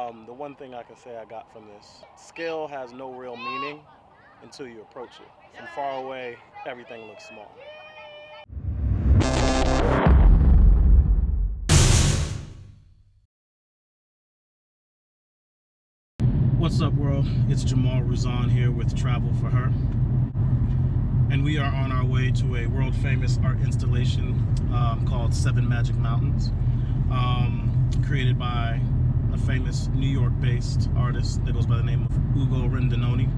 The one thing I can say I got from this, scale has no real meaning until you approach it. From far away, everything looks small. What's up, world? It's Jamal Ruzan here with Travel for Her. And we are on our way to a world-famous art installation called Seven Magic Mountains, created by a famous New York-based artist that goes by the name of Rondinone.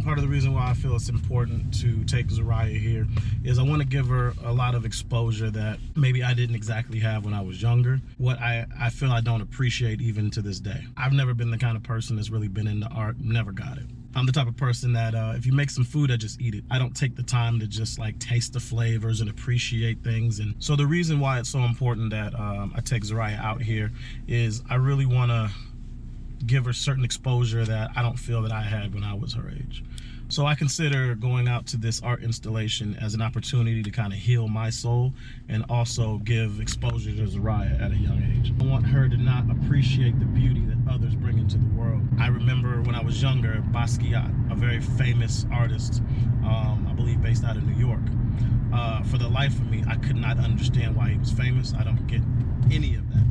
Part of the reason why I feel it's important to take Zariah here is I want to give her a lot of exposure that maybe I didn't exactly have when I was younger, what I feel I don't appreciate even to this day. I've never been the kind of person that's really been into art, never got it. I'm the type of person that if you make some food, I just eat it. I don't take the time to just like taste the flavors and appreciate things. And so the reason why it's so important that I take Zariah out here is I really want to give her certain exposure that I don't feel that I had when I was her age. So I consider going out to this art installation as an opportunity to kind of heal my soul and also give exposure to Zariah at a young age. I want her to not appreciate the beauty that others bring into the world. I remember when I was younger, Basquiat, a very famous artist, I believe based out of New York. For the life of me, I could not understand why he was famous. I don't get any of that.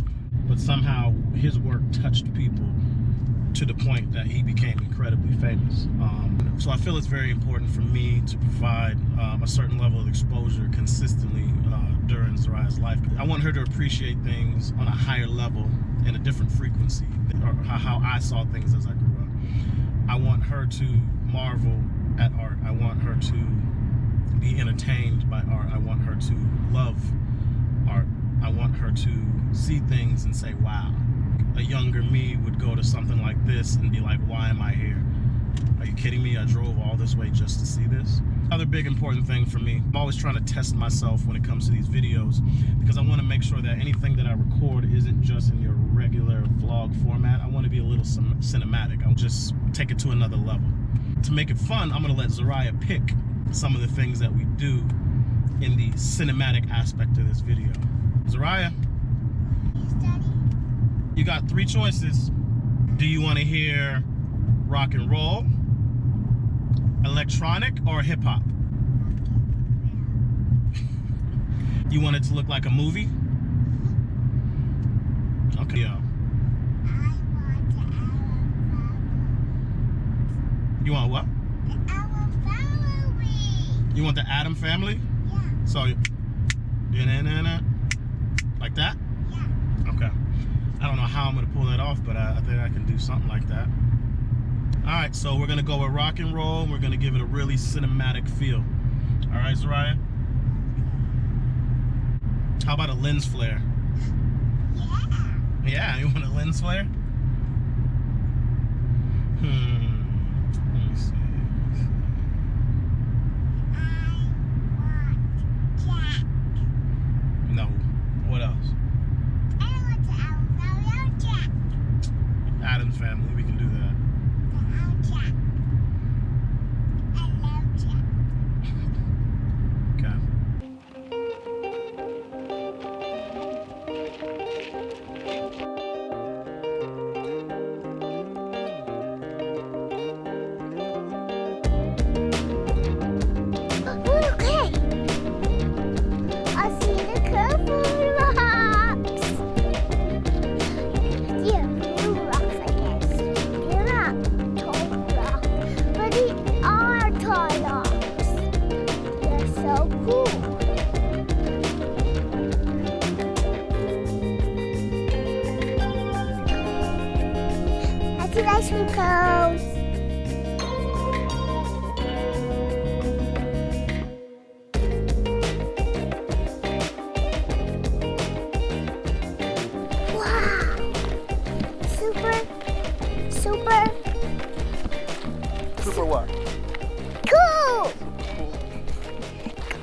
But somehow his work touched people to the point that he became incredibly famous. So I feel it's very important for me to provide a certain level of exposure consistently during Zariah's life. I want her to appreciate things on a higher level and a different frequency, or how I saw things as I grew up. I want her to marvel at art. I want her to be entertained by art. I want her to love art. I want her to see things and say, wow. A younger me would go to something like this and be like, why am I here? Are you kidding me? I drove all this way just to see this. Another big important thing for me, I'm always trying to test myself when it comes to these videos because I want to make sure that anything that I record isn't just in your regular vlog format. I want to be a little cinematic. I'll just take it to another level. To make it fun, I'm going to let Zariah pick some of the things that we do in the cinematic aspect of this video. Zariah? You got three choices. Do you want to hear rock and roll, electronic, or hip hop? You want it to look like a movie? Okay. You want what? The Adam Family. You want the Adam Family? Yeah. So, like that? Yeah. Okay. I don't know how I'm going to pull that off, but I think I can do something like that. All right, so we're going to go with rock and roll. We're going to give it a really cinematic feel. All right, Zariah? How about a lens flare? Yeah. Yeah, you want a lens flare? Let me see. I want Jack. No. What else? I want the Adam Family. Jack. Adam's Family. We can do that. Jack. I love Jack. Okay. Okay. I see the purple rocks. Yeah, blue rocks, I guess. They're not tall rocks, but they are tall rocks. They're so cool. That's an ice cream cones. Wow! Super Super what? cool!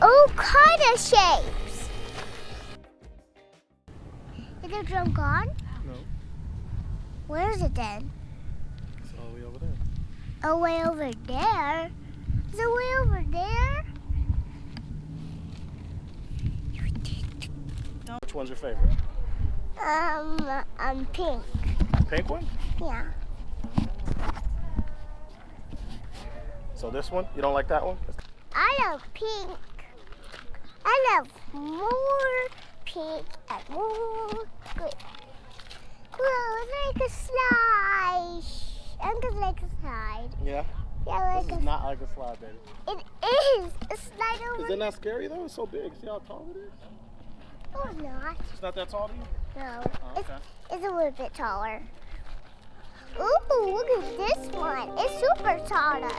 All kind of shapes. Is the drum gone? No. Where is it then? It's all the way over there. Oh, way over there? Is it way over there? Which one's your favorite? Pink. Pink one? Yeah. So this one? You don't like that one? I love pink. I love more pink and more green. Whoa, it's like a slide. I'm gonna like a slide. Yeah. Yeah, This is not like a slide, baby. It is a slide over. Is it not scary though? It's so big. See how tall it is? Oh, not. It's not that tall to you? No. Oh, okay. It's a little bit taller. Ooh, look at this one. It's super taller.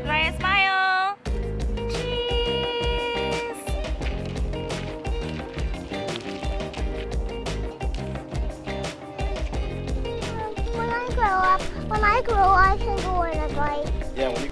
Zariah, smile. Cheese. When I grow up, I can go on a bike. Yeah, when you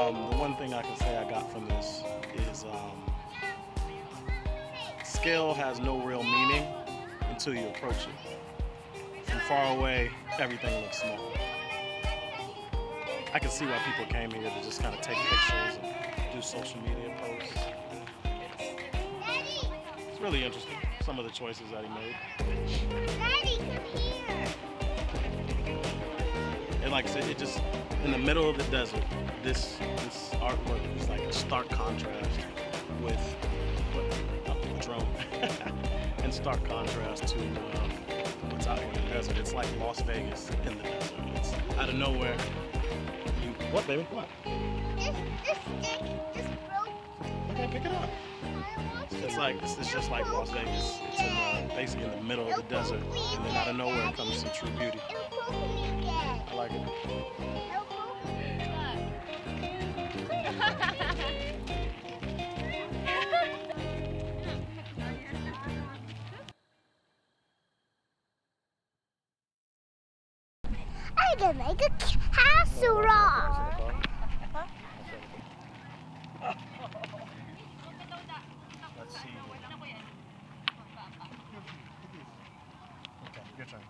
the one thing I can say I got from this is scale has no real meaning until you approach it. From far away, everything looks small. I can see why people came here to just kind of take pictures and do social media posts. It's really interesting, some of the choices that he made. Daddy, come here. And like I said, it just, in the middle of the desert, this artwork is like a stark contrast with a drone. In stark contrast to what's out here in the desert. It's like Las Vegas in the desert. It's out of nowhere. What, baby? What? This stick just broke. Okay, pick it up. It's just like Las Vegas. It's basically in the middle of the desert, and then out of nowhere comes some true beauty. It'll broke me again. I like it. It'll broke me. I can make a casserole. Let's see. Okay, your turn.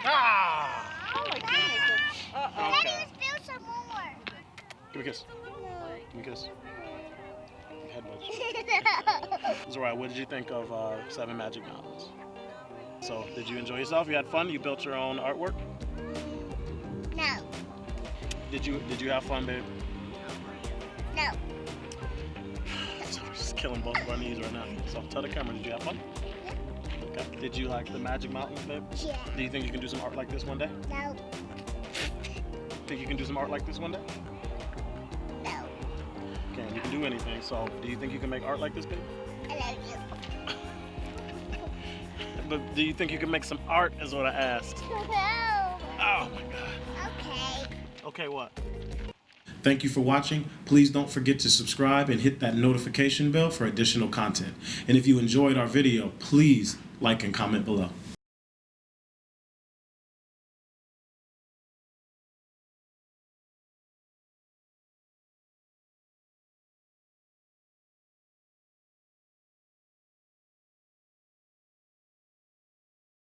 Ah! Oh my goodness. Uh-oh. Okay. Let's build some more. Give me a kiss. Give me a kiss. Headbutts. Zariah, what did you think of Seven Magic Mountains? So, did you enjoy yourself? You had fun? You built your own artwork? No. Did you have fun, babe? No. So we're just killing both of our knees right now. So tell the camera, did you have fun? Okay. Did you like the Magic Mountains, babe? Yeah. Do you think you can do some art like this one day? No. Think you can do some art like this one day? No. Okay, you can do anything. So do you think you can make art like this, babe? I love you. But do you think you can make some art is what I asked. No. Oh my God. Okay. Okay, what? Thank you for watching. Please don't forget to subscribe and hit that notification bell for additional content. And if you enjoyed our video, please like and comment below.